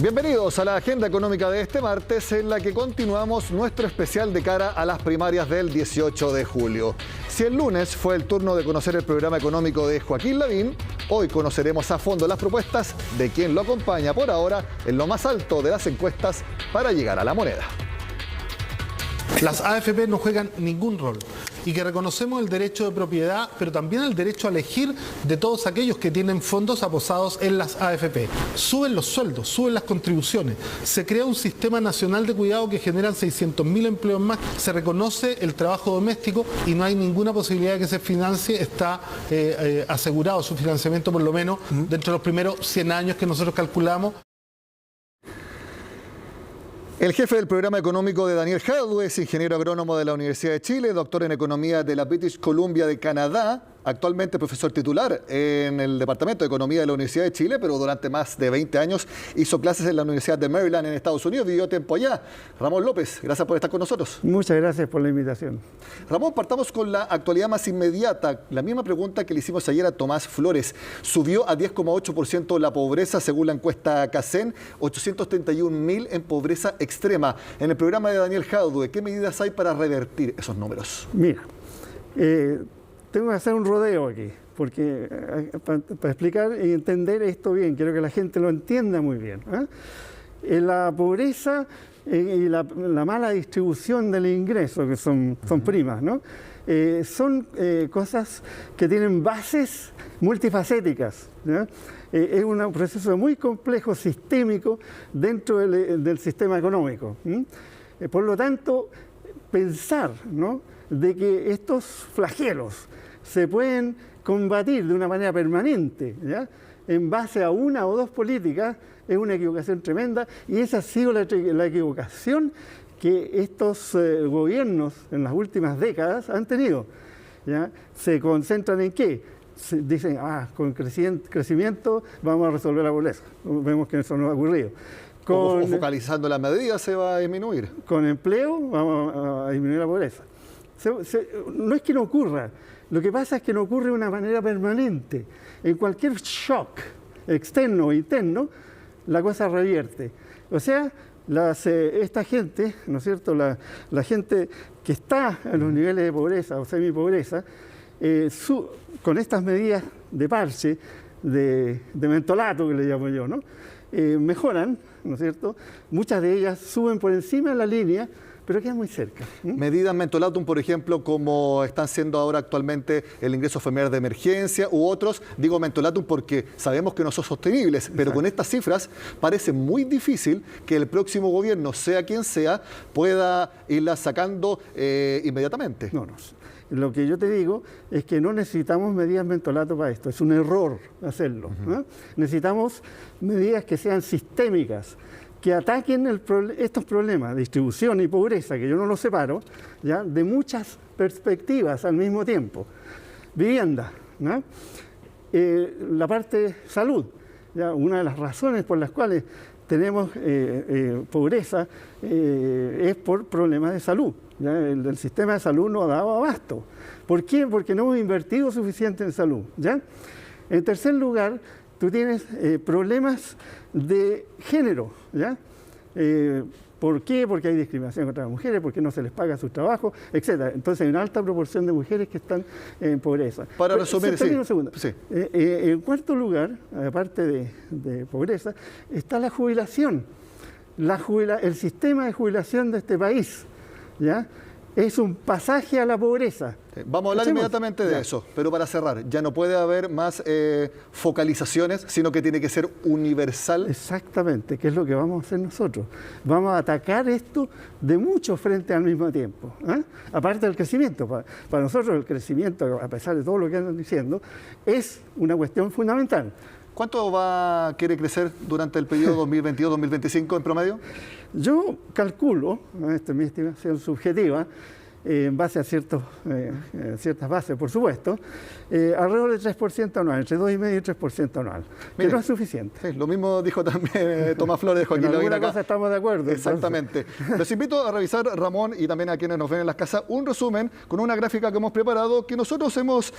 Bienvenidos a la agenda económica de este martes, en la que continuamos nuestro especial de cara a las primarias del 18 de julio. Si el lunes fue el turno de conocer el programa económico de Joaquín Lavín, hoy conoceremos a fondo las propuestas de quien lo acompaña por ahora en lo más alto de las encuestas para llegar a la moneda. Las AFP no juegan ningún rol y que reconocemos el derecho de propiedad, pero también el derecho a elegir de todos aquellos que tienen fondos aposados en las AFP. Suben los sueldos, suben las contribuciones, se crea un sistema nacional de cuidado que generan 600.000 empleos más, se reconoce el trabajo doméstico y no hay ninguna posibilidad de que se financie, está asegurado su financiamiento por lo menos dentro de los primeros 100 años que nosotros calculamos. El jefe del programa económico de Daniel Jadue es ingeniero agrónomo de la Universidad de Chile, doctor en economía de la British Columbia de Canadá, actualmente profesor titular en el Departamento de Economía de la Universidad de Chile, pero durante más de 20 años hizo clases en la Universidad de Maryland en Estados Unidos, vivió tiempo allá. Ramón López, gracias por estar con nosotros. Muchas gracias por la invitación. Ramón, partamos con la actualidad más inmediata. La misma pregunta que le hicimos ayer a Tomás Flores. Subió a 10,8% la pobreza según la encuesta CACEN, 831.000 en pobreza extrema. En el programa de Daniel Jadue, ¿qué medidas hay para revertir esos números? Mira, tengo que hacer un rodeo aquí, porque para explicar y entender esto bien, quiero que la gente lo entienda muy bien. La pobreza y la mala distribución del ingreso, que son primas, ¿no? Son cosas que tienen bases multifacéticas, ¿no? Es un proceso muy complejo, sistémico, dentro del sistema económico. Por lo tanto, pensar, ¿no?, de que estos flagelos se pueden combatir de una manera permanente, ¿ya?, en base a una o dos políticas, es una equivocación tremenda, y esa ha sido la equivocación que estos gobiernos en las últimas décadas han tenido, ¿ya? ¿Se concentran en qué? Dicen, con crecimiento vamos a resolver la pobreza. Vemos que eso no ha ocurrido. O focalizando las medidas se va a disminuir. Con empleo vamos a disminuir la pobreza. No es que no ocurra, lo que pasa es que no ocurre de una manera permanente. En cualquier shock externo o interno, la cosa revierte. O sea, esta gente, ¿no es cierto?, la gente que está en los niveles de pobreza o semipobreza, con estas medidas de parche, de mentolato, que le llamo yo, ¿no?, mejoran, ¿no es cierto? Muchas de ellas suben por encima de la línea, pero quedan muy cerca. Medidas mentolatum, por ejemplo, como están siendo ahora actualmente el ingreso familiar de emergencia u otros. Digo mentolatum porque sabemos que no son sostenibles, pero con estas cifras parece muy difícil que el próximo gobierno, sea quien sea, pueda irlas sacando inmediatamente. No. Lo que yo te digo es que no necesitamos medidas mentolato para esto. Es un error hacerlo. Necesitamos medidas que sean sistémicas, que ataquen estos problemas de distribución y pobreza, que yo no los separo, ¿ya?, de muchas perspectivas al mismo tiempo. Vivienda, ¿no? La parte salud, ¿ya? Una de las razones por las cuales tenemos pobreza es por problemas de salud, ¿ya? El sistema de salud no ha dado abasto. ¿Por qué? Porque no hemos invertido suficiente en salud, ¿ya? En tercer lugar, tú tienes problemas de género, ¿ya? ¿Por qué? Porque hay discriminación contra las mujeres, porque no se les paga su trabajo, etc. Entonces hay una alta proporción de mujeres que están en pobreza. Para resumir, sí. Un segundo. Sí. En cuarto lugar, aparte de pobreza, está la jubilación. El sistema de jubilación de este país, ¿ya?, es un pasaje a la pobreza. Vamos a hablar inmediatamente de eso, pero para cerrar, ya no puede haber más focalizaciones, sino que tiene que ser universal. Exactamente, que es lo que vamos a hacer nosotros. Vamos a atacar esto de muchos frentes al mismo tiempo. Aparte del crecimiento. Para nosotros el crecimiento, a pesar de todo lo que andan diciendo, es una cuestión fundamental. ¿Cuánto quiere crecer durante el periodo 2022-2025 en promedio? Yo calculo, esta es mi estimación subjetiva, en base a ciertas bases, por supuesto, alrededor del 3% anual, entre 2,5% y 3% anual, que no es suficiente. Sí, lo mismo dijo también Tomás Flores de Joaquín En Lavín alguna acá. cosa estamos de acuerdo. Exactamente. Los invito a revisar, Ramón, y también a quienes nos ven en las casas, un resumen con una gráfica que hemos preparado que nosotros hemos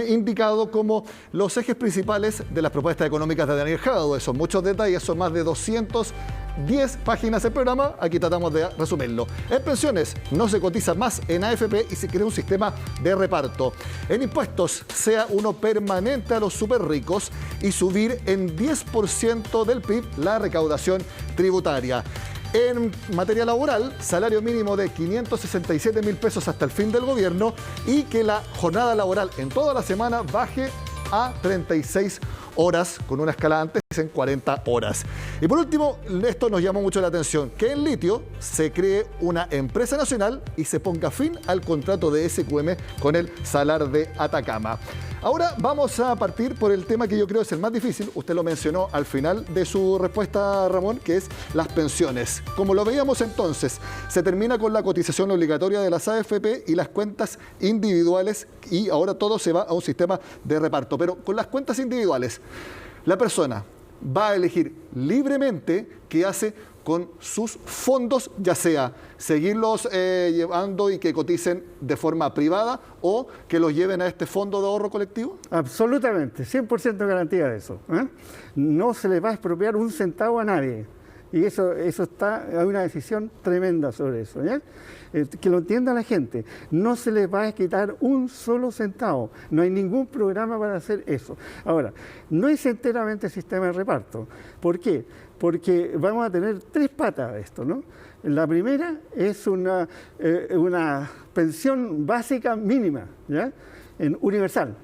indicado como los ejes principales de las propuestas económicas de Daniel Jadwe. Son muchos detalles, son más de 210 páginas del programa. Aquí tratamos de resumirlo. En pensiones no se cotiza más en AFP y se crea un sistema de reparto. En impuestos, sea uno permanente a los súper ricos y subir en 10% del PIB la recaudación tributaria. En materia laboral, salario mínimo de 567.000 pesos hasta el fin del gobierno y que la jornada laboral en toda la semana baje a 36 horas, con una escala antes en 40 horas. Y por último, esto nos llamó mucho la atención, que en litio se cree una empresa nacional y se ponga fin al contrato de SQM con el Salar de Atacama. Ahora vamos a partir por el tema que yo creo es el más difícil. Usted lo mencionó al final de su respuesta, Ramón, que es las pensiones. Como lo veíamos entonces, se termina con la cotización obligatoria de las AFP y las cuentas individuales y ahora todo se va a un sistema de reparto. Pero con las cuentas individuales, la persona va a elegir libremente qué hace con sus fondos, ya sea seguirlos llevando y que coticen de forma privada o que los lleven a este fondo de ahorro colectivo. Absolutamente, 100% garantía de eso. No se le va a expropiar un centavo a nadie. Y eso está, hay una decisión tremenda sobre eso, ¿ya? Que lo entienda la gente. No se les va a quitar un solo centavo. No hay ningún programa para hacer eso. Ahora, no es enteramente sistema de reparto. ¿Por qué? Porque vamos a tener tres patas de esto, ¿no? La primera es una pensión básica mínima, ¿ya? Universal.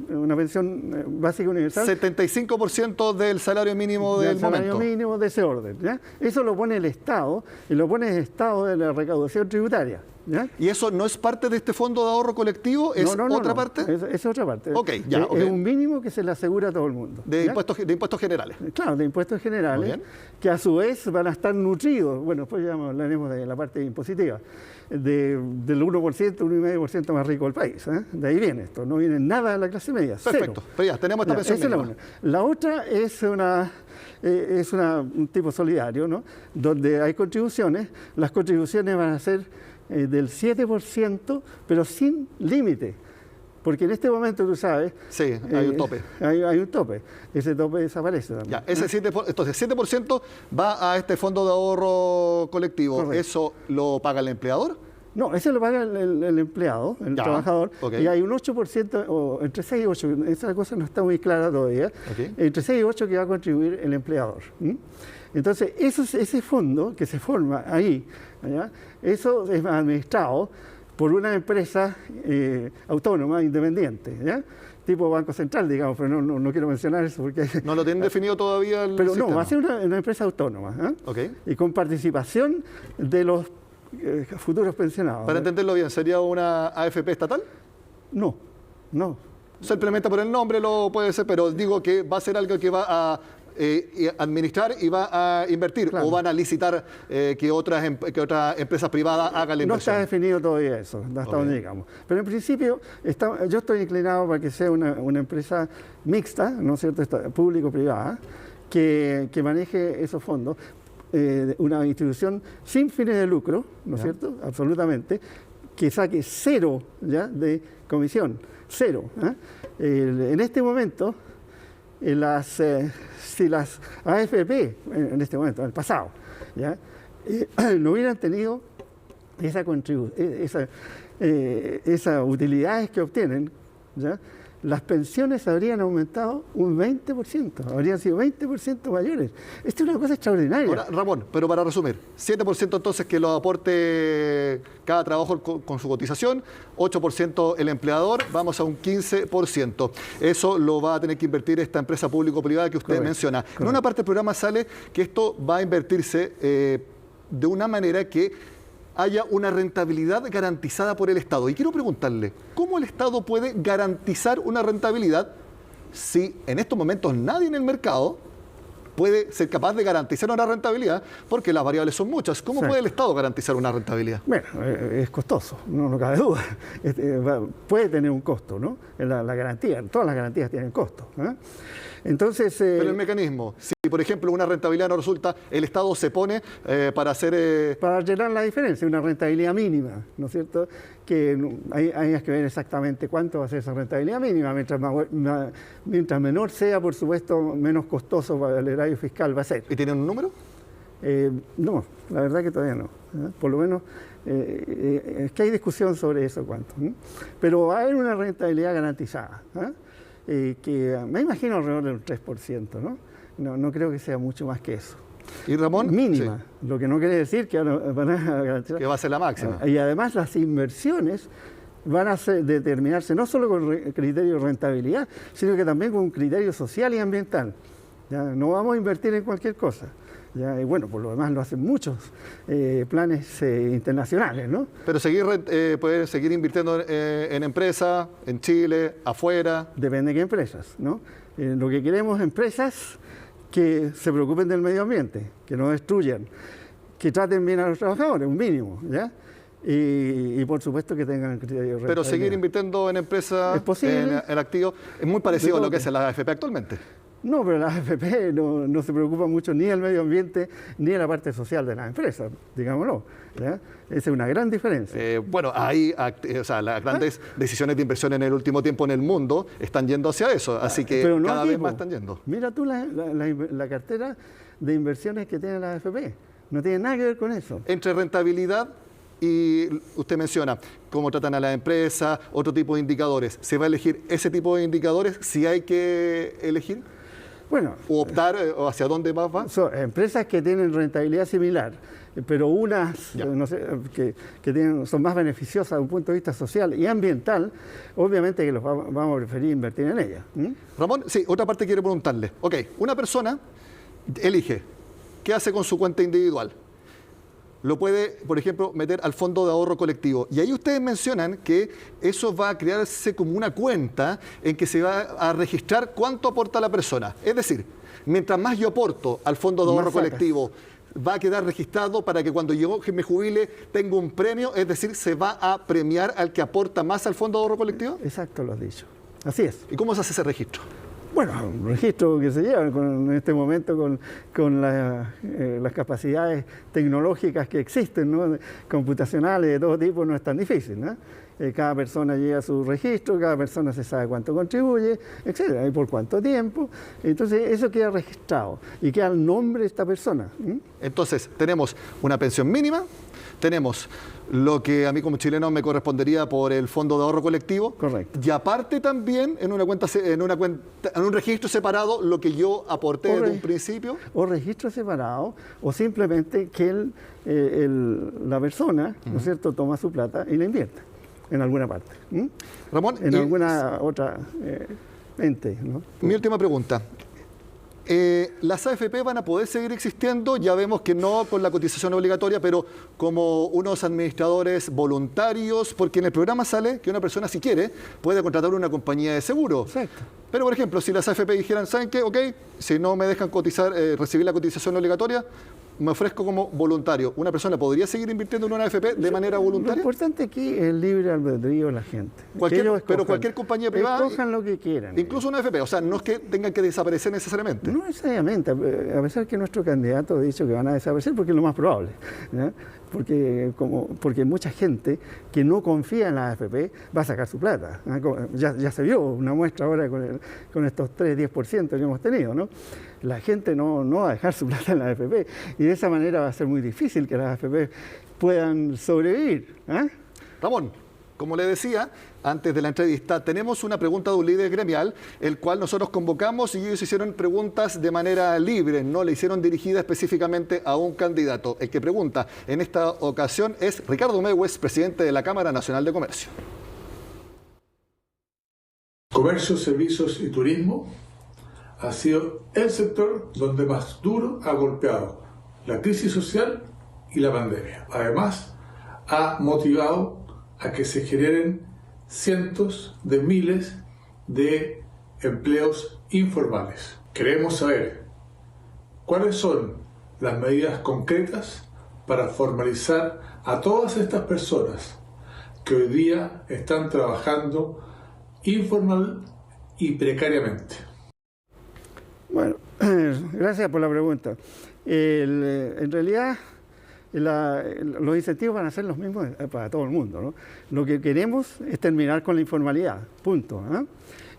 Una pensión básica universal. 75% del salario mínimo del momento. Salario mínimo de ese orden, ¿ya? Eso lo pone el Estado, y lo pone el Estado de la recaudación tributaria, ¿ya? ¿Y eso no es parte de este fondo de ahorro colectivo? ¿Es otra parte? Es otra parte. Okay, ya, es un mínimo que se le asegura a todo el mundo. De impuestos generales. Claro, de impuestos generales, que a su vez van a estar nutridos, bueno, después ya hablaremos de la parte impositiva, del 1%, 1,5% más rico del país. De ahí viene esto, no viene nada de la clase media. Perfecto, cero. pero ya tenemos esta pensión mínima. Esa es la otra es un tipo solidario, ¿no? Donde hay contribuciones, las contribuciones van a ser del 7%, pero sin límite. Porque en este momento, tú sabes... Sí, hay un tope. Hay un tope. Ese tope desaparece también. Ya, ese 7%, entonces, 7% va a este fondo de ahorro colectivo. Correcto. ¿Eso lo paga el empleador? No, eso lo paga el empleado, el trabajador. Okay. Y hay un 8%, o entre 6 y 8, esa cosa no está muy clara todavía, entre 6 y 8 que va a contribuir el empleador. Entonces, ese fondo que se forma ahí, ¿ya? Eso es administrado por una empresa autónoma, independiente, ¿ya? Tipo Banco Central, digamos, pero no quiero mencionar eso porque... No lo tienen definido todavía el Pero sistema. No, va a ser una empresa autónoma, y con participación de los futuros pensionados. Para entenderlo bien, ¿sería una AFP estatal? No. Simplemente por el nombre lo puede ser, pero digo que va a ser algo que va a administrar y va a invertir, claro. O van a licitar que otras empresas privadas hagan la inversión. No está definido todavía eso, hasta donde llegamos. Pero en principio yo estoy inclinado para que sea una empresa mixta, ¿no es cierto?, público-privada, que maneje esos fondos, una institución sin fines de lucro, ¿no es cierto?, absolutamente, que saque cero ya de comisión, cero. En este momento, si las AFP, en este momento, en el pasado, ¿ya? No hubieran tenido esas utilidades que obtienen, ¿ya? Las pensiones habrían aumentado un 20%, habrían sido 20% mayores. Esto es una cosa extraordinaria. Ahora, Ramón, pero para resumir, 7% entonces que lo aporte cada trabajador con su cotización, 8% el empleador, vamos a un 15%. Eso lo va a tener que invertir esta empresa público-privada que usted menciona. Correcto. En una parte del programa sale que esto va a invertirse de una manera que haya una rentabilidad garantizada por el Estado. Y quiero preguntarle, ¿cómo el Estado puede garantizar una rentabilidad si en estos momentos nadie en el mercado puede ser capaz de garantizar una rentabilidad, porque las variables son muchas. ¿Cómo puede el Estado garantizar una rentabilidad? Bueno, es costoso, no cabe duda. Puede tener un costo, ¿no? La garantía, todas las garantías tienen costo, ¿eh? Entonces, pero el mecanismo, si por ejemplo una rentabilidad no resulta, el Estado se pone para hacer... Para llenar la diferencia, una rentabilidad mínima, ¿no es cierto? Que hay que ver exactamente cuánto va a ser esa rentabilidad mínima. Mientras menor sea, por supuesto, menos costoso para el erario fiscal va a ser. ¿Y tienen un número? No, la verdad que todavía no. Por lo menos es que hay discusión sobre eso cuánto. Pero va a haber una rentabilidad garantizada, que me imagino alrededor del 3%, ¿no? No creo que sea mucho más que eso. ¿Y Ramón? Mínima, sí. Lo que no quiere decir que van a garantizar. Que va a ser la máxima. Y además las inversiones van a determinarse no solo con criterio de rentabilidad, sino que también con un criterio social y ambiental. ¿Ya? No vamos a invertir en cualquier cosa. ¿Ya? Y bueno, por lo demás lo hacen muchos planes internacionales, ¿no? Pero pueden seguir invirtiendo en empresas, en Chile, afuera. Depende de qué empresas, ¿no? Lo que queremos es empresas que se preocupen del medio ambiente, que no destruyan, que traten bien a los trabajadores, un mínimo, ¿ya? Y por supuesto que tengan criterios. Pero seguir invirtiendo en empresas, en activos, es muy parecido a lo que hace la AFP actualmente. No, pero la AFP no se preocupa mucho ni del medio ambiente ni de la parte social de las empresas, digámoslo, ¿ya? Esa es una gran diferencia. Bueno, ahí, las grandes decisiones de inversión en el último tiempo en el mundo están yendo hacia eso, así que pero no cada vez más están yendo. Mira tú la cartera de inversiones que tiene la AFP, no tiene nada que ver con eso. Entre rentabilidad y usted menciona cómo tratan a la empresa, otro tipo de indicadores. ¿Se va a elegir ese tipo de indicadores si hay que elegir? Bueno, ¿O optar hacia dónde más va? Son empresas que tienen rentabilidad similar, pero unas no sé, que son más beneficiosas desde un punto de vista social y ambiental, obviamente que vamos a preferir invertir en ellas. Ramón, sí, otra parte quiero preguntarle. Ok, una persona elige, ¿qué hace con su cuenta individual? Lo puede, por ejemplo, meter al fondo de ahorro colectivo. Y ahí ustedes mencionan que eso va a crearse como una cuenta en que se va a registrar cuánto aporta la persona. Es decir, mientras más yo aporto al fondo de ahorro colectivo, va a quedar registrado para que cuando yo me jubile tenga un premio, es decir, se va a premiar al que aporta más al fondo de ahorro colectivo. Exacto, lo has dicho. Así es. ¿Y cómo se hace ese registro? Bueno, un registro que se lleva en este momento con las capacidades tecnológicas que existen, ¿no? Computacionales de todo tipo, no es tan difícil, ¿no? Cada persona lleva su registro, cada persona se sabe cuánto contribuye, etcétera, y por cuánto tiempo. Entonces, eso queda registrado y queda el nombre de esta persona. Entonces, tenemos una pensión mínima, tenemos lo que a mí como chileno me correspondería por el fondo de ahorro colectivo. Correcto. Y aparte también en un registro separado lo que yo aporté desde un principio. O registro separado, o simplemente que la persona, ¿no es cierto?, toma su plata y la invierte en alguna parte. Ramón, en alguna otra ente, ¿no? Mi última pregunta. ¿Las AFP van a poder seguir existiendo? Ya vemos que no con la cotización obligatoria, pero como unos administradores voluntarios, porque en el programa sale que una persona, si quiere, puede contratar una compañía de seguro. Exacto. Pero, por ejemplo, si las AFP dijeran, ¿saben qué? Ok, si no me dejan cotizar, recibir la cotización obligatoria, me ofrezco como voluntario. ¿Una persona podría seguir invirtiendo en una AFP de manera voluntaria? Lo importante aquí es el libre albedrío de la gente. Pero cualquier compañía privada... Escojan lo que quieran. Incluso una AFP, o sea, no es que tengan que desaparecer necesariamente. No necesariamente, a pesar que nuestro candidato ha dicho que van a desaparecer porque es lo más probable, ¿ya? Porque mucha gente que no confía en la AFP va a sacar su plata. Ya se vio una muestra ahora con estos 3-10% que hemos tenido, ¿no? La gente no va a dejar su plata en la AFP y de esa manera va a ser muy difícil que las AFP puedan sobrevivir. Ramón, como le decía antes de la entrevista, tenemos una pregunta de un líder gremial, el cual nosotros convocamos y ellos hicieron preguntas de manera libre, no le hicieron dirigida específicamente a un candidato. El que pregunta en esta ocasión es Ricardo Mewes, presidente de la Cámara Nacional de Comercio. Comercio, servicios y turismo ha sido el sector donde más duro ha golpeado la crisis social y la pandemia. Además, ha motivado a que se generen cientos de miles de empleos informales. Queremos saber ¿Cuáles son las medidas concretas para formalizar a todas estas personas que hoy día están trabajando informal y precariamente? Bueno, gracias por la pregunta. En realidad, los incentivos van a ser los mismos para todo el mundo, ¿no? Lo que queremos es terminar con la informalidad, punto, ¿no?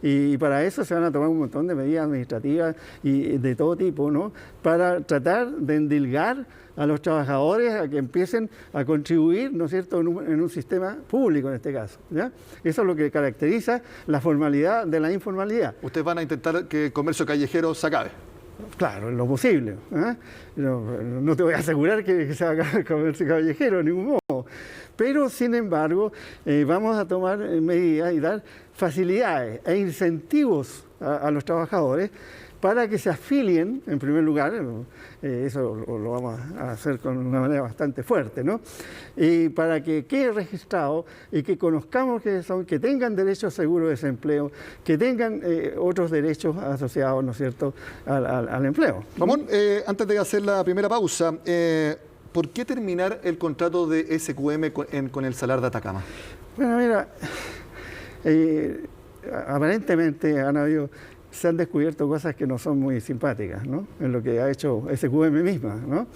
Y para eso se van a tomar un montón de medidas administrativas y de todo tipo, ¿no? Para tratar de endilgar a los trabajadores a que empiecen a contribuir, ¿no es cierto?, en un sistema público en este caso, ¿ya? Eso es lo que caracteriza la formalidad de la informalidad. Ustedes van a intentar que el comercio callejero se acabe. Claro, en lo posible, ¿eh? No te voy a asegurar que se va a acabar el comercio callejero, de ningún modo. Pero, sin embargo, vamos a tomar medidas y dar facilidades e incentivos a los trabajadores para que se afilien, en primer lugar, eso lo vamos a hacer con una manera bastante fuerte, ¿no? Y para que quede registrado y que conozcamos que tengan derechos seguros de desempleo, que tengan otros derechos asociados, ¿no es cierto?, al empleo. Ramón, antes de hacer la primera pausa, ¿por qué terminar el contrato de SQM con el Salar de Atacama? Bueno, mira, aparentemente se han descubierto cosas que no son muy simpáticas, ¿no?, en lo que ha hecho SQM misma, ¿no?,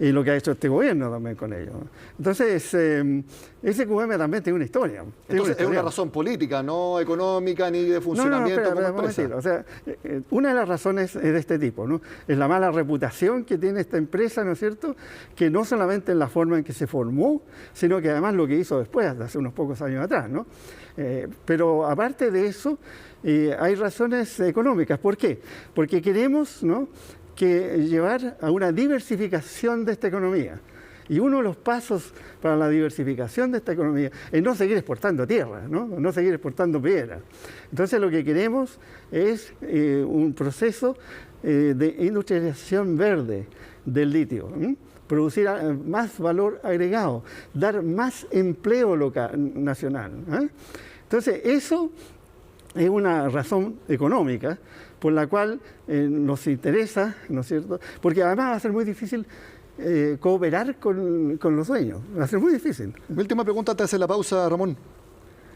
y lo que ha hecho este gobierno también con ello. Entonces, SQM también tiene una historia. Entonces, es una razón política, no económica ni de funcionamiento espera, como empresa. O sea, una de las razones es de este tipo, ¿no? Es la mala reputación que tiene esta empresa, ¿no es cierto?, que no solamente en la forma en que se formó, sino que además lo que hizo después, hace unos pocos años atrás, ¿no? Pero aparte de eso, hay razones económicas. ¿Por qué? Porque queremos, ¿no?, que llevar a una diversificación de esta economía. Y uno de los pasos para la diversificación de esta economía es no seguir exportando tierra, no seguir exportando piedra. Entonces lo que queremos es un proceso de industrialización verde del litio, producir más valor agregado, dar más empleo nacional. Entonces eso es una razón económica por la cual nos interesa, ¿no es cierto? Porque además va a ser muy difícil cooperar con los dueños, va a ser muy difícil. Mi última pregunta antes de hacer la pausa, Ramón.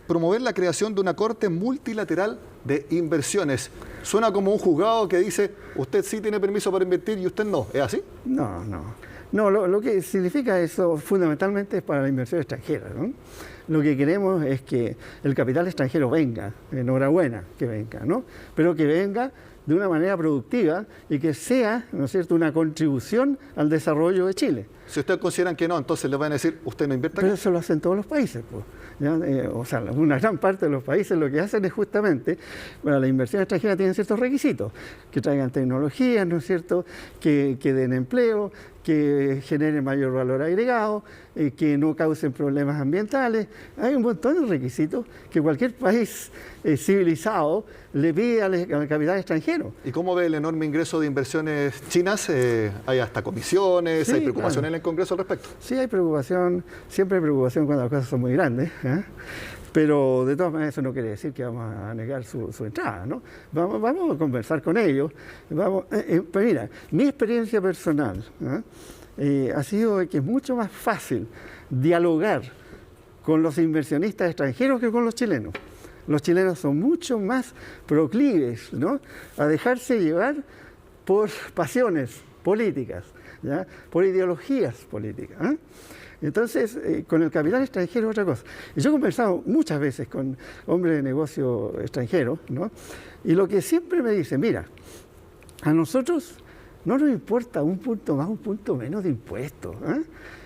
Promover la creación de una corte multilateral de inversiones. Suena como un juzgado que dice, usted sí tiene permiso para invertir y usted no. ¿Es así? No, lo que significa eso fundamentalmente es para la inversión extranjera, ¿no? Lo que queremos es que el capital extranjero venga, enhorabuena que venga, ¿no? Pero que venga de una manera productiva y que sea, ¿no es cierto?, una contribución al desarrollo de Chile. Si ustedes consideran que no, entonces les van a decir, usted no invierte aquí. Pero eso lo hacen todos los países, pues. O sea, una gran parte de los países lo que hacen es justamente, bueno, la inversión extranjera tiene ciertos requisitos, que traigan tecnologías, ¿no es cierto?, que den empleo, que generen mayor valor agregado, que no causen problemas ambientales. Hay un montón de requisitos que cualquier país civilizado le pide al capital extranjero. ¿Y cómo ve el enorme ingreso de inversiones chinas? Hay hasta comisiones, sí, hay preocupación en el Congreso al respecto. Sí, hay preocupación, siempre hay preocupación cuando las cosas son muy grandes, pero de todas maneras eso no quiere decir que vamos a negar su entrada, ¿no? Vamos a conversar con ellos. Pero mira, mi experiencia personal ha sido que es mucho más fácil dialogar con los inversionistas extranjeros que con los chilenos. Los chilenos son mucho más proclives, ¿no?, a dejarse llevar por pasiones políticas, ¿ya?, por ideologías políticas. Entonces, con el capital extranjero es otra cosa. Y yo he conversado muchas veces con hombres de negocio extranjeros, ¿no?, y lo que siempre me dicen, mira, a nosotros no nos importa un punto más, un punto menos de impuestos.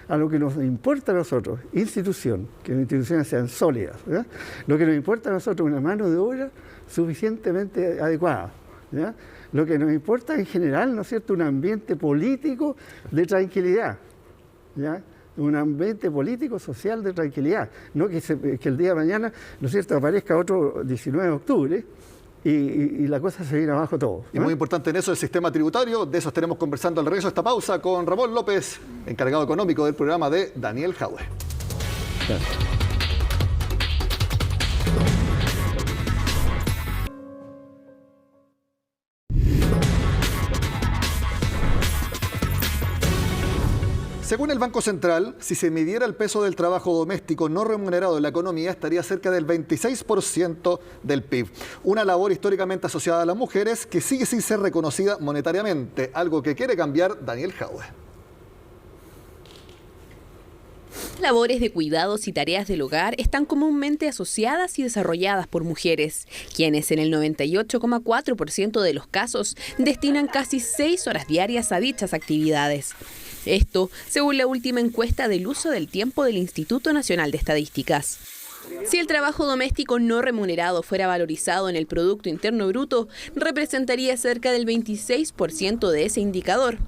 A lo que nos importa a nosotros, institución, que las instituciones sean sólidas. Lo que nos importa a nosotros, una mano de obra suficientemente adecuada. ¿Ya? Lo que nos importa en general, ¿no es cierto?, un ambiente político de tranquilidad. ¿Ya? Un ambiente político, social de tranquilidad. No que el día de mañana, ¿no es cierto?, aparezca otro 19 de octubre y la cosa se viene abajo todo, ¿no? Y muy importante en eso el sistema tributario. De eso estaremos conversando al regreso de esta pausa con Ramón López, encargado económico del programa de Daniel Jadwe. Claro. Según el Banco Central, si se midiera el peso del trabajo doméstico no remunerado en la economía, estaría cerca del 26% del PIB. Una labor históricamente asociada a las mujeres que sigue sin ser reconocida monetariamente, algo que quiere cambiar Daniel Jadwe. Labores de cuidados y tareas del hogar están comúnmente asociadas y desarrolladas por mujeres, quienes en el 98,4% de los casos destinan casi 6 horas diarias a dichas actividades. Esto, según la última encuesta del uso del tiempo del Instituto Nacional de Estadísticas. Si el trabajo doméstico no remunerado fuera valorizado en el Producto Interno Bruto, representaría cerca del 26% de ese indicador.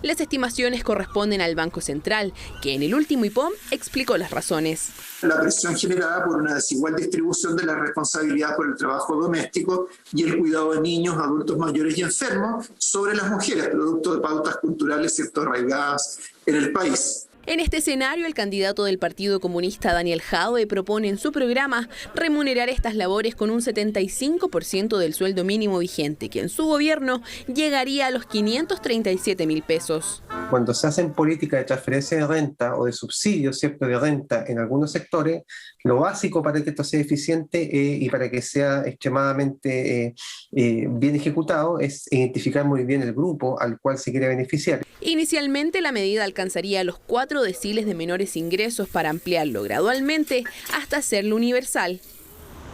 Las estimaciones corresponden al Banco Central, que en el último IPOM explicó las razones. La presión generada por una desigual distribución de la responsabilidad por el trabajo doméstico y el cuidado de niños, adultos mayores y enfermos sobre las mujeres, producto de pautas culturales cierto arraigadas en el país. En este escenario, el candidato del Partido Comunista, Daniel Jadwe, propone en su programa remunerar estas labores con un 75% del sueldo mínimo vigente, que en su gobierno llegaría a los 537.000 pesos. Cuando se hacen políticas de transferencia de renta o de subsidios, ¿cierto?, de renta en algunos sectores, lo básico para que esto sea eficiente y para que sea extremadamente bien ejecutado es identificar muy bien el grupo al cual se quiere beneficiar. Inicialmente, la medida alcanzaría los 4 deciles de menores ingresos para ampliarlo gradualmente hasta hacerlo universal.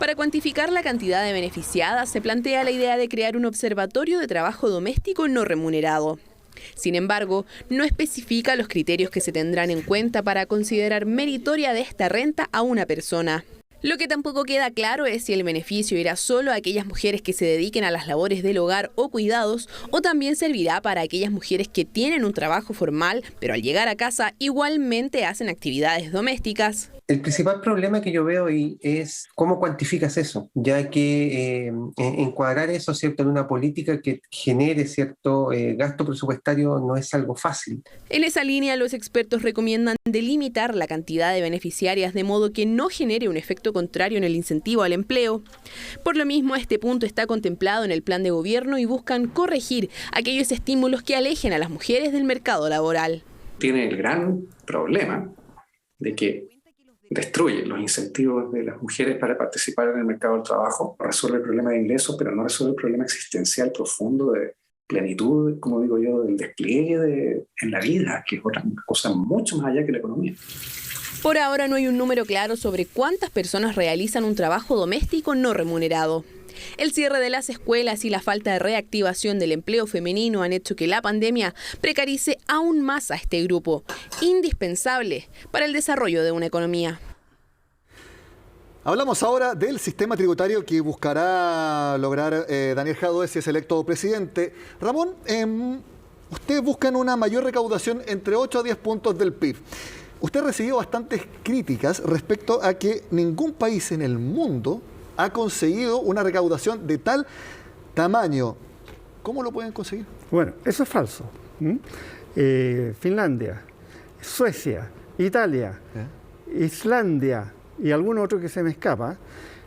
Para cuantificar la cantidad de beneficiadas, se plantea la idea de crear un observatorio de trabajo doméstico no remunerado. Sin embargo, no especifica los criterios que se tendrán en cuenta para considerar meritoria de esta renta a una persona. Lo que tampoco queda claro es si el beneficio irá solo a aquellas mujeres que se dediquen a las labores del hogar o cuidados, o también servirá para aquellas mujeres que tienen un trabajo formal, pero al llegar a casa igualmente hacen actividades domésticas. El principal problema que yo veo ahí es cómo cuantificas eso, ya que encuadrar eso, ¿cierto?, en una política que genere cierto gasto presupuestario no es algo fácil. En esa línea, los expertos recomiendan delimitar la cantidad de beneficiarias de modo que no genere un efecto contrario en el incentivo al empleo. Por lo mismo, este punto está contemplado en el plan de gobierno y buscan corregir aquellos estímulos que alejen a las mujeres del mercado laboral. Tiene el gran problema de que destruye los incentivos de las mujeres para participar en el mercado del trabajo, resuelve el problema de ingresos, pero no resuelve el problema existencial profundo de plenitud, como digo yo, del despliegue en la vida, que es otra cosa mucho más allá que la economía. Por ahora no hay un número claro sobre cuántas personas realizan un trabajo doméstico no remunerado. El cierre de las escuelas y la falta de reactivación del empleo femenino han hecho que la pandemia precarice aún más a este grupo, indispensable para el desarrollo de una economía. Hablamos ahora del sistema tributario que buscará lograr Daniel Jadwe si es electo presidente. Ramón, ustedes buscan una mayor recaudación entre 8 a 10 puntos del PIB. Usted recibió bastantes críticas respecto a que ningún país en el mundo ha conseguido una recaudación de tal tamaño. ¿Cómo lo pueden conseguir? Bueno, eso es falso. Finlandia, Suecia, Italia, Islandia y algún otro que se me escapa,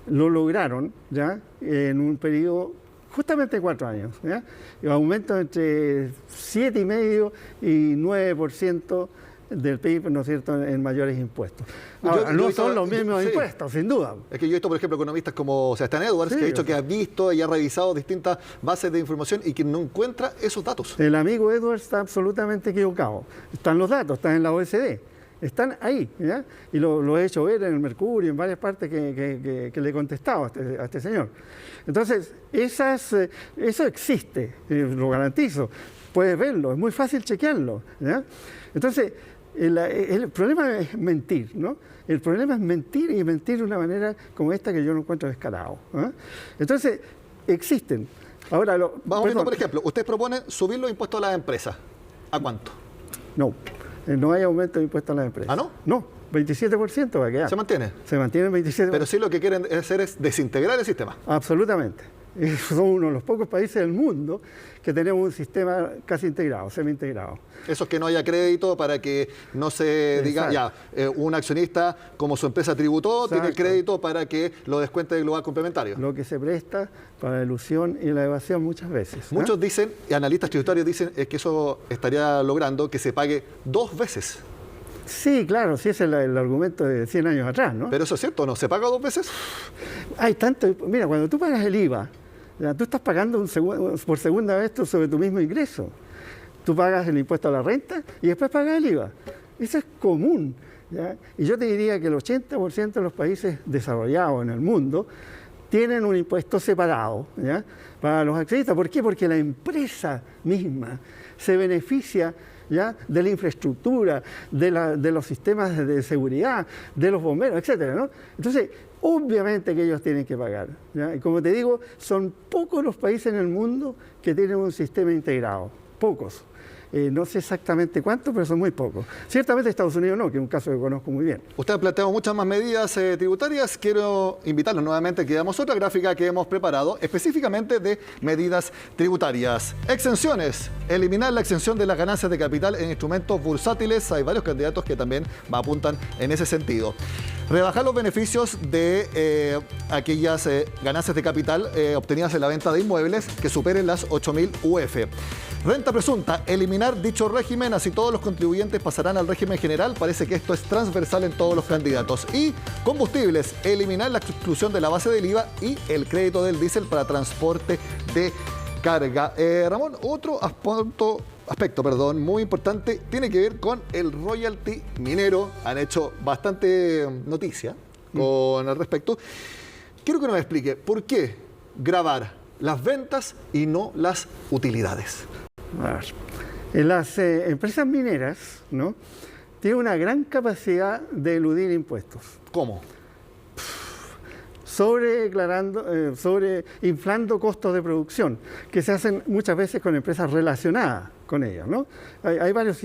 lo lograron ya en un periodo justamente de 4 años. ¿Ya? Aumento entre 7,5% y 9% del PIB, ¿no es cierto?, en mayores impuestos. Ahora, no son los mismos impuestos, sin duda. Es que yo he visto, por ejemplo, economistas como Sebastián Edwards, que ha dicho que ha visto y ha revisado distintas bases de información y que no encuentra esos datos. El amigo Edwards está absolutamente equivocado. Están los datos, están en la OECD. Están ahí, ¿ya? Y lo he hecho ver en el Mercurio, en varias partes que le he contestado a este señor. Entonces, eso existe, lo garantizo. Puedes verlo, es muy fácil chequearlo, ¿ya? Entonces, el problema es mentir, ¿no? El problema es mentir y mentir de una manera como esta que yo no encuentro descarado, ¿eh? Entonces, existen. Ahora, vamos viendo, por ejemplo, usted propone subir los impuestos a las empresas. ¿A cuánto? No hay aumento de impuestos a las empresas. ¿Ah, no? No, 27% va a quedar. ¿Se mantiene? Se mantiene el 27%. Pero sí lo que quieren hacer es desintegrar el sistema. Absolutamente. Somos uno de los pocos países del mundo que tenemos un sistema casi integrado, semi-integrado. Eso es que no haya crédito para que no se diga, ya, un accionista, como su empresa tributó, tiene crédito para que lo descuente del global complementario. Lo que se presta para la ilusión y la evasión muchas veces. Muchos dicen, y analistas tributarios dicen, que eso estaría logrando que se pague 2 veces Sí, claro, sí, ese es el argumento de 100 años atrás, ¿no? Pero eso es cierto, ¿no se paga 2 veces? Hay tanto, mira, cuando tú pagas el IVA, ya, tú estás pagando por segunda vez sobre tu mismo ingreso. Tú pagas el impuesto a la renta y después pagas el IVA. Eso es común, ¿ya? Y yo te diría que el 80% de los países desarrollados en el mundo tienen un impuesto separado, ¿ya?, para los accionistas. ¿Por qué? Porque la empresa misma se beneficia, ¿ya?, de la infraestructura, de los sistemas de seguridad, de los bomberos, etcétera, ¿no? Entonces, obviamente que ellos tienen que pagar, ¿ya? Y como te digo, son pocos los países en el mundo que tienen un sistema integrado, pocos. No sé exactamente cuántos, pero son muy pocos. Ciertamente Estados Unidos no, que es un caso que conozco muy bien. Usted ha planteado muchas más medidas tributarias. Quiero invitarlos nuevamente que veamos otra gráfica que hemos preparado específicamente de medidas tributarias. Exenciones. Eliminar la exención de las ganancias de capital en instrumentos bursátiles. Hay varios candidatos que también apuntan en ese sentido. Rebajar los beneficios de aquellas ganancias de capital obtenidas en la venta de inmuebles que superen las 8.000 UF. Renta presunta, eliminar dicho régimen, así todos los contribuyentes pasarán al régimen general. Parece que esto es transversal en todos los candidatos. Y combustibles, eliminar la exclusión de la base del IVA y el crédito del diésel para transporte de carga. Ramón, otro aspecto muy importante tiene que ver con el royalty minero. Han hecho bastante noticia con el respecto. Quiero que nos explique por qué gravar las ventas y no las utilidades. A ver, las empresas mineras, ¿no?, tienen una gran capacidad de eludir impuestos. ¿Cómo? Sobreinflando costos de producción, que se hacen muchas veces con empresas relacionadas con ellas, ¿no? Hay varios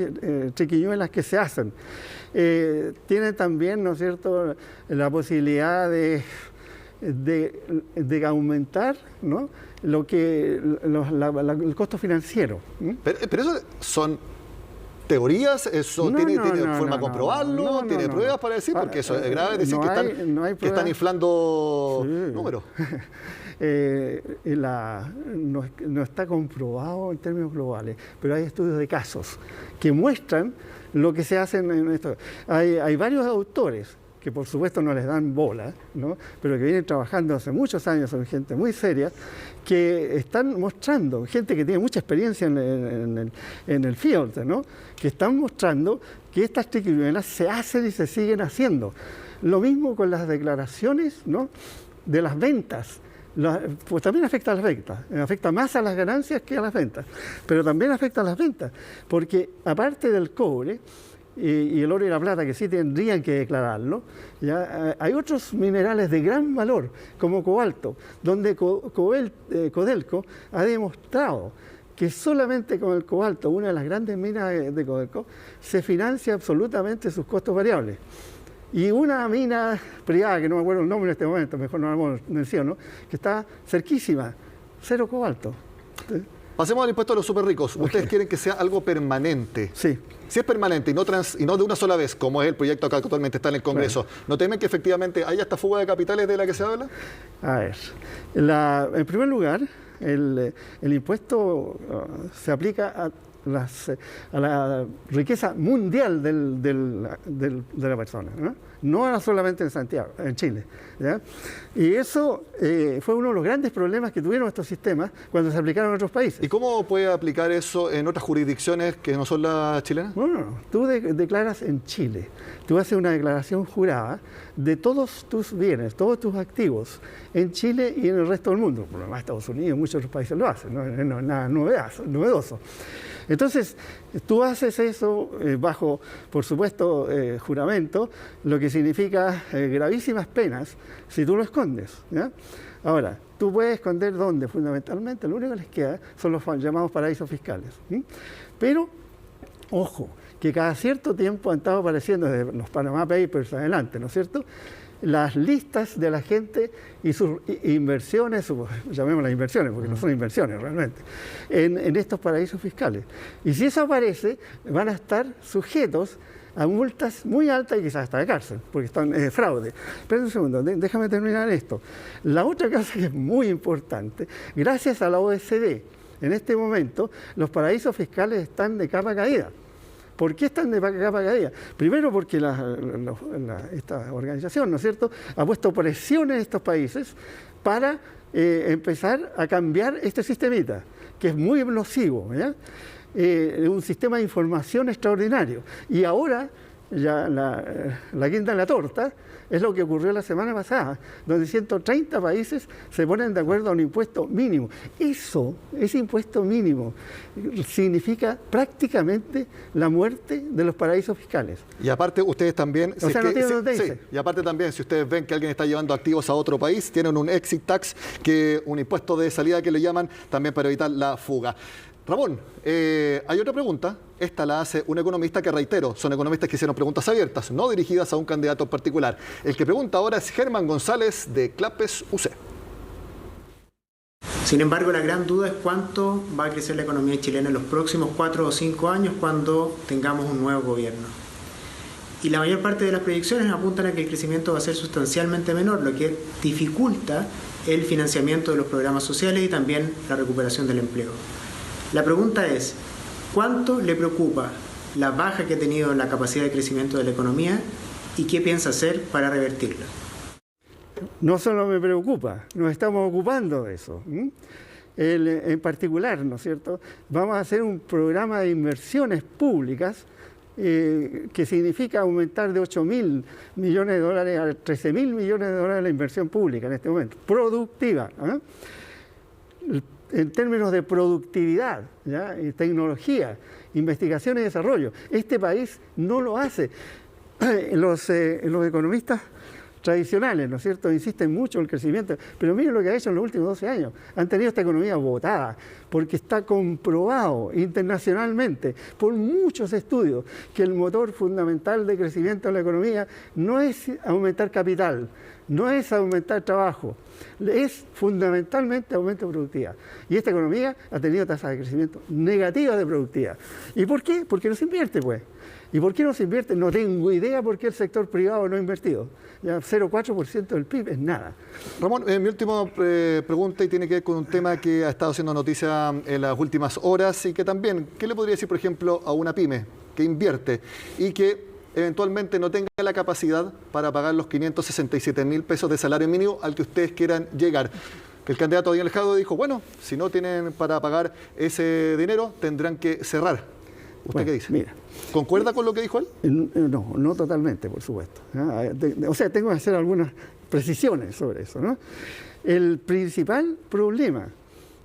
triquiñuelas que se hacen. Tienen también, ¿no es cierto?, la posibilidad de aumentar, ¿no?, el costo financiero. Pero eso son teorías, eso tiene forma de comprobarlo, tiene pruebas para decir, porque eso es grave decir que están inflando números. No está comprobado en términos globales, pero hay estudios de casos que muestran lo que se hace en esto. Hay varios autores que por supuesto no les dan bola, ¿no?, pero que vienen trabajando hace muchos años, son gente muy seria, que están mostrando, gente que tiene mucha experiencia en el field, ¿no?, que están mostrando que estas triquiñuelas se hacen y se siguen haciendo. Lo mismo con las declaraciones, ¿no?, de las ventas. Pues también afecta a las ventas, afecta más a las ganancias que a las ventas, pero también afecta a las ventas, porque aparte del cobre y el oro y la plata, que sí tendrían que declararlo, ¿ya?, hay otros minerales de gran valor, como cobalto, donde Codelco ha demostrado que solamente con el cobalto, una de las grandes minas de Codelco, se financia absolutamente sus costos variables. Y una mina privada, que no me acuerdo el nombre en este momento, mejor no la menciono, que está cerquísima, cero cobalto. Pasemos al impuesto a los superricos. Ustedes quieren que sea algo permanente. Sí. Si es permanente y no de una sola vez, como es el proyecto que actualmente está en el Congreso, claro, ¿no temen que efectivamente haya esta fuga de capitales de la que se habla? A ver, en primer lugar, el impuesto se aplica a la riqueza mundial de la persona, no solamente en Santiago, en Chile, ¿ya? Y eso fue uno de los grandes problemas que tuvieron estos sistemas cuando se aplicaron en otros países. ¿Y cómo puede aplicar eso en otras jurisdicciones que no son las chilenas? Bueno, tú declaras en Chile, tú haces una declaración jurada de todos tus bienes, todos tus activos en Chile y en el resto del mundo. Por lo demás, Estados Unidos y muchos otros países lo hacen, no es nada novedoso. Entonces, tú haces eso bajo, por supuesto, juramento, lo que significa gravísimas penas si tú lo escondes, ¿ya? Ahora, tú puedes esconder ¿dónde? Fundamentalmente, lo único que les queda son los llamados paraísos fiscales. Pero, ojo, que cada cierto tiempo han estado apareciendo desde los Panama Papers adelante, ¿no es cierto?, las listas de la gente y sus inversiones, llamémoslas inversiones, porque no son inversiones realmente, en estos paraísos fiscales. Y si eso aparece, van a estar sujetos a multas muy altas y quizás hasta de cárcel, porque están fraude. Pero un segundo, déjame terminar esto. La otra cosa que es muy importante, gracias a la OECD, en este momento, los paraísos fiscales están de capa caída. ¿Por qué están de capa caída? Primero porque esta organización, ¿no es cierto?, ha puesto presión en estos países para empezar a cambiar este sistemita, que es muy nocivo, ¿ya? Un sistema de información extraordinario. Y ahora, ya la guinda en la torta, es lo que ocurrió la semana pasada, donde 130 países se ponen de acuerdo a un impuesto mínimo. Ese impuesto mínimo, significa prácticamente la muerte de los paraísos fiscales. Y aparte, ustedes también... O sea, no tienen donde irse. Y aparte también, si ustedes ven que alguien está llevando activos a otro país, tienen un exit tax, un impuesto de salida que le llaman, también para evitar la fuga. Ramón, hay otra pregunta. Esta la hace un economista que, reitero, son economistas que hicieron preguntas abiertas, no dirigidas a un candidato en particular. El que pregunta ahora es Germán González, de Clapes UC. Sin embargo, la gran duda es cuánto va a crecer la economía chilena en los próximos 4 o 5 años cuando tengamos un nuevo gobierno. Y la mayor parte de las proyecciones apuntan a que el crecimiento va a ser sustancialmente menor, lo que dificulta el financiamiento de los programas sociales y también la recuperación del empleo. La pregunta es, ¿cuánto le preocupa la baja que ha tenido la capacidad de crecimiento de la economía y qué piensa hacer para revertirla? No solo me preocupa, nos estamos ocupando de eso. En particular, ¿no es cierto?, vamos a hacer un programa de inversiones públicas que significa aumentar de 8.000 millones de dólares a 13.000 millones de dólares la inversión pública en este momento, productiva. En términos de productividad, ¿ya?, y tecnología, investigación y desarrollo. Este país no lo hace. Los economistas tradicionales, ¿no es cierto?, insisten mucho en el crecimiento, pero miren lo que ha hecho en los últimos 12 años. Han tenido esta economía botada, porque está comprobado internacionalmente por muchos estudios que el motor fundamental de crecimiento de la economía no es aumentar capital, no es aumentar trabajo, es fundamentalmente aumento de productividad. Y esta economía ha tenido tasas de crecimiento negativas de productividad. ¿Y por qué? Porque no se invierte, pues. ¿Y por qué no se invierte? No tengo idea por qué el sector privado no ha invertido. Ya 0,4% del PIB es nada. Ramón, mi última pregunta y tiene que ver con un tema que ha estado haciendo noticia en las últimas horas y que también, ¿qué le podría decir, por ejemplo, a una pyme que invierte y que eventualmente no tenga la capacidad para pagar los 567.000 pesos de salario mínimo al que ustedes quieran llegar? Que el candidato Daniel Jadwe dijo, bueno, si no tienen para pagar ese dinero, tendrán que cerrar. ¿Usted qué dice? Mira, ¿concuerda con lo que dijo él? No totalmente, por supuesto. O sea, tengo que hacer algunas precisiones sobre eso, ¿no? El principal problema,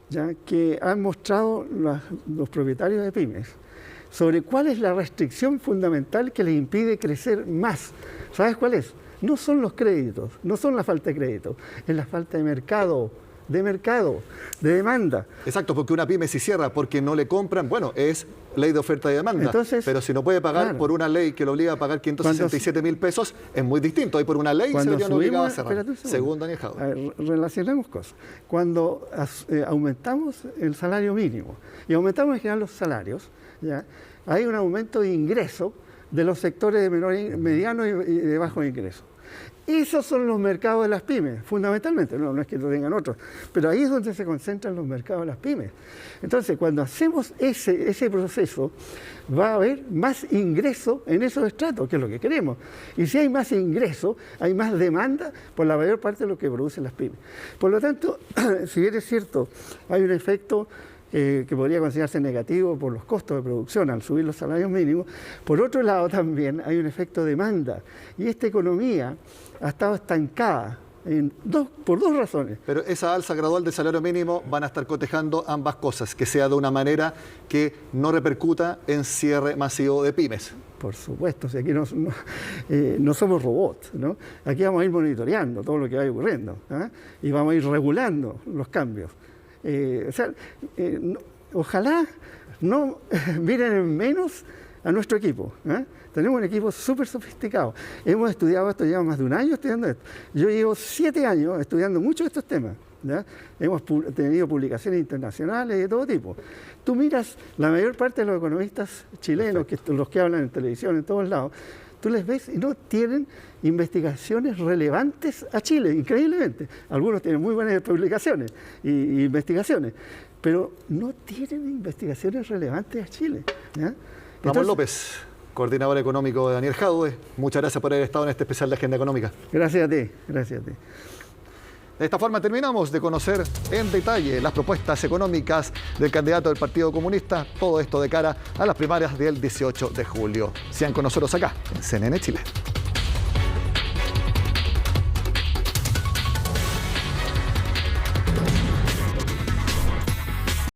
ya, que han mostrado los propietarios de pymes sobre cuál es la restricción fundamental que les impide crecer más. ¿Sabes cuál es? No son los créditos, no son la falta de crédito, es la falta de mercado, de demanda. Exacto, porque una pyme si cierra porque no le compran, bueno, es ley de oferta y demanda. Entonces, pero si no puede pagar, claro, por una ley que lo obliga a pagar 567.000 pesos, es muy distinto. Ahí por una ley se verían obligados a cerrar, según Daniel Jadwe. Relacionemos cosas. Cuando aumentamos el salario mínimo y aumentamos en general los salarios, ¿ya?, hay un aumento de ingreso de los sectores de mediano y de bajo ingreso. Esos son los mercados de las pymes, fundamentalmente, no es que lo tengan otros, pero ahí es donde se concentran los mercados de las pymes. Entonces, cuando hacemos ese proceso, va a haber más ingreso en esos estratos, que es lo que queremos. Y si hay más ingreso, hay más demanda por la mayor parte de lo que producen las pymes. Por lo tanto, si bien es cierto, hay un efecto que podría considerarse negativo por los costos de producción al subir los salarios mínimos, por otro lado también hay un efecto demanda. Y esta economía ha estado estancada por dos razones. Pero esa alza gradual del salario mínimo van a estar cotejando ambas cosas, que sea de una manera que no repercuta en cierre masivo de pymes. Por supuesto, si aquí no somos robots, ¿no? Aquí vamos a ir monitoreando todo lo que va ocurriendo, ¿eh? Y vamos a ir regulando los cambios. Ojalá no miren en menos a nuestro equipo, ¿eh? Tenemos un equipo súper sofisticado. Hemos estudiado esto, llevamos más de un año estudiando esto. Yo llevo 7 años estudiando mucho estos temas, ¿ya? Hemos tenido publicaciones internacionales de todo tipo. Tú miras la mayor parte de los economistas chilenos, los que hablan en televisión en todos lados, tú les ves y no tienen investigaciones relevantes a Chile, increíblemente. Algunos tienen muy buenas publicaciones y investigaciones, pero no tienen investigaciones relevantes a Chile, ¿ya? Ramón López, coordinador económico de Daniel Jadwe, muchas gracias por haber estado en este especial de Agenda Económica. Gracias a ti, gracias a ti. De esta forma terminamos de conocer en detalle las propuestas económicas del candidato del Partido Comunista, todo esto de cara a las primarias del 18 de julio. Sean con nosotros acá, en CNN Chile.